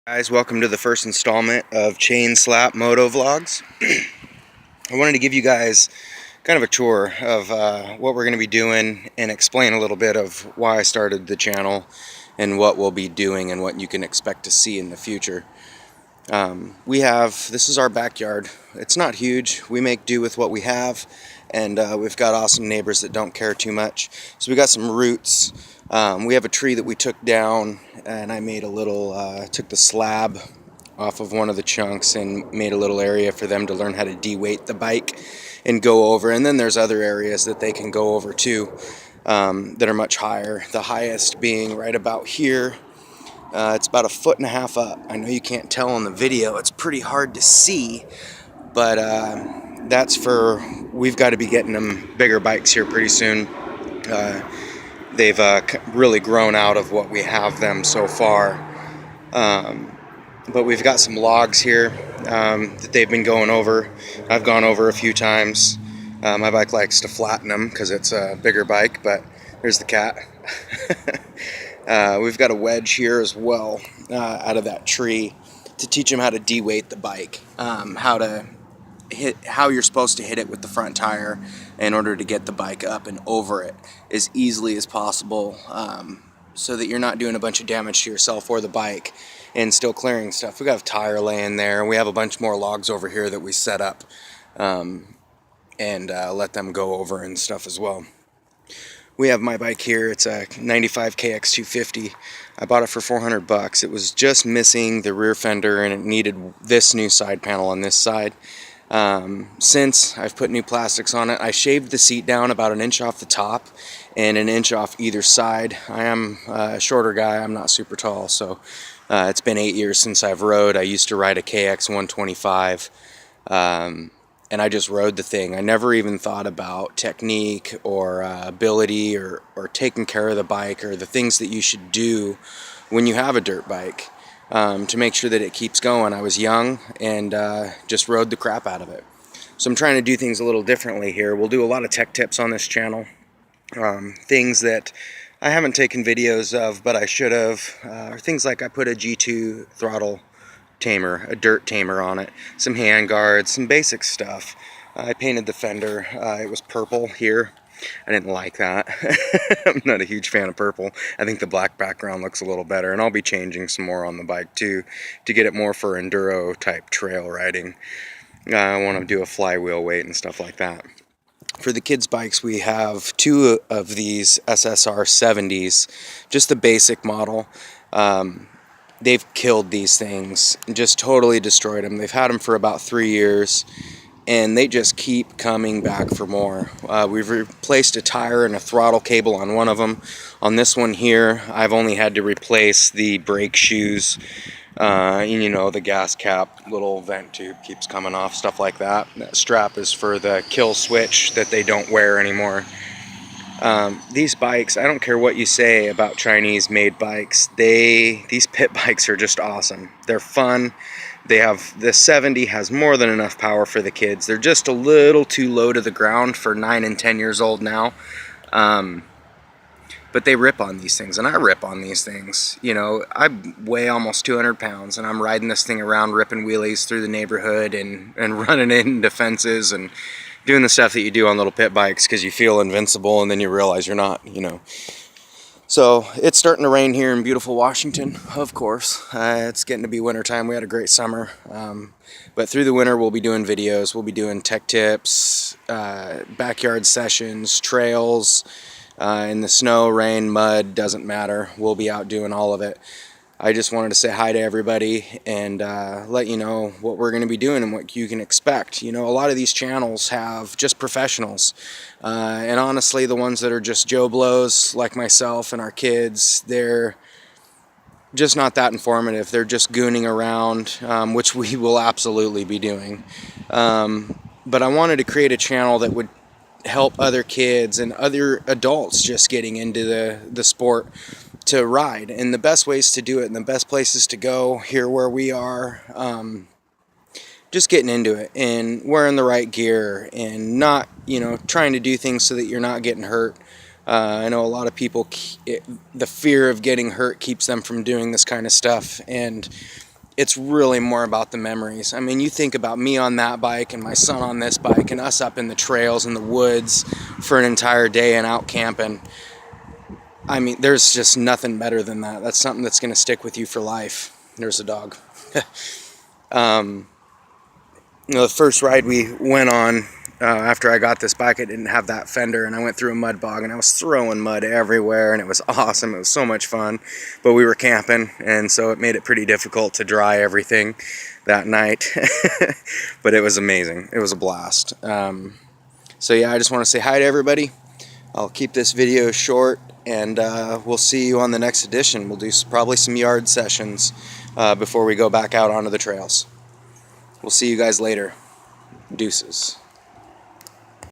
Guys, welcome to the first installment of Chain Slap Moto Vlogs. I wanted to give you guys kind of a tour of what we're going to be doing and explain a little bit of why I started the channel and what we'll be doing and what you can expect to see in the future. This is our backyard. It's not huge. We make do with what we have, and we've got awesome neighbors that don't care too much. So we got some roots. We have a tree that we took down, and I made a little, took the slab off of one of the chunks and made a little area for them to learn how to de-weight the bike and go over. And then there's other areas that they can go over too, that are much higher. The highest being right about here. It's about 1.5 feet up. I know you can't tell on the video. It's pretty hard to see, but we've got to be getting them bigger bikes here pretty soon. They've really grown out of what we have them so far. But we've got some logs here that they've been going over. I've gone over a few times. My bike likes to flatten them because it's a bigger bike, but there's the cat. We've got a wedge here as well out of that tree to teach them how to de-weight the bike, how you're supposed to hit it with the front tire in order to get the bike up and over it as easily as possible, so that you're not doing a bunch of damage to yourself or the bike and still clearing stuff. We got a tire laying there. We have a bunch more logs over here that we set up and let them go over and stuff as well. We have my bike here. It's a 95 KX250. I bought it for $400. It was just missing the rear fender, and it needed this new side panel on this side. Since I've put new plastics on it, I shaved the seat down about 1 inch off the top and 1 inch off either side. I am a shorter guy. I'm not super tall, so it's been 8 years since I've rode. I used to ride a KX125. And I just rode the thing. I never even thought about technique or ability or taking care of the bike or the things that you should do when you have a dirt bike to make sure that it keeps going. I was young and just rode the crap out of it. So I'm trying to do things a little differently here. We'll do a lot of tech tips on this channel. Things that I haven't taken videos of, but I should have. Things like I put a G2 throttle tamer, a dirt tamer on it, some hand guards, some basic stuff. I painted the fender. It was purple here. I didn't like that. I'm not a huge fan of purple. I think the black background looks a little better, and I'll be changing some more on the bike too to get it more for enduro type trail riding. I want to do a flywheel weight and stuff like that. For the kids' bikes, we have 2 of these SSR 70s, just the basic model. They've killed these things, just totally destroyed them. They've had them for about 3 years, and they just keep coming back for more. We've replaced a tire and a throttle cable on one of them. On this one here, I've only had to replace the brake shoes, and you know, the gas cap, little vent tube keeps coming off, stuff like that. That strap is for the kill switch that they don't wear anymore. These bikes, I don't care what you say about Chinese-made bikes, these pit bikes are just awesome. They're fun. The 70 has more than enough power for the kids. They're just a little too low to the ground for 9 and 10 years old now. But they rip on these things, and I rip on these things. You know, I weigh almost 200 pounds, and I'm riding this thing around, ripping wheelies through the neighborhood and running into fences and doing the stuff that you do on little pit bikes because you feel invincible, and then you realize you're not, you know. So it's starting to rain here in beautiful Washington, of course. It's getting to be winter time. We had a great summer. But through the winter, we'll be doing videos. We'll be doing tech tips, backyard sessions, trails. In the snow, rain, mud, doesn't matter. We'll be out doing all of it. I just wanted to say hi to everybody and let you know what we're going to be doing and what you can expect. You know, a lot of these channels have just professionals. And honestly, the ones that are just Joe Blows, like myself and our kids, they're just not that informative. They're just gooning around, which we will absolutely be doing. But I wanted to create a channel that would help other kids and other adults just getting into the sport to ride, and the best ways to do it and the best places to go here where we are, just getting into it and wearing the right gear and not, you know, trying to do things so that you're not getting hurt. I know a lot of people, the fear of getting hurt keeps them from doing this kind of stuff, and it's really more about the memories. I mean, you think about me on that bike and my son on this bike and us up in the trails in the woods for an entire day and out camping. I mean, there's just nothing better than that. That's something that's going to stick with you for life. There's a dog. The first ride we went on, after I got this bike, I didn't have that fender, and I went through a mud bog, and I was throwing mud everywhere, and it was awesome. It was so much fun, but we were camping, and so it made it pretty difficult to dry everything that night. But it was amazing. It was a blast. So yeah, I just want to say hi to everybody. I'll keep this video short, and we'll see you on the next edition. We'll do probably some yard sessions before we go back out onto the trails. We'll see you guys later. Deuces.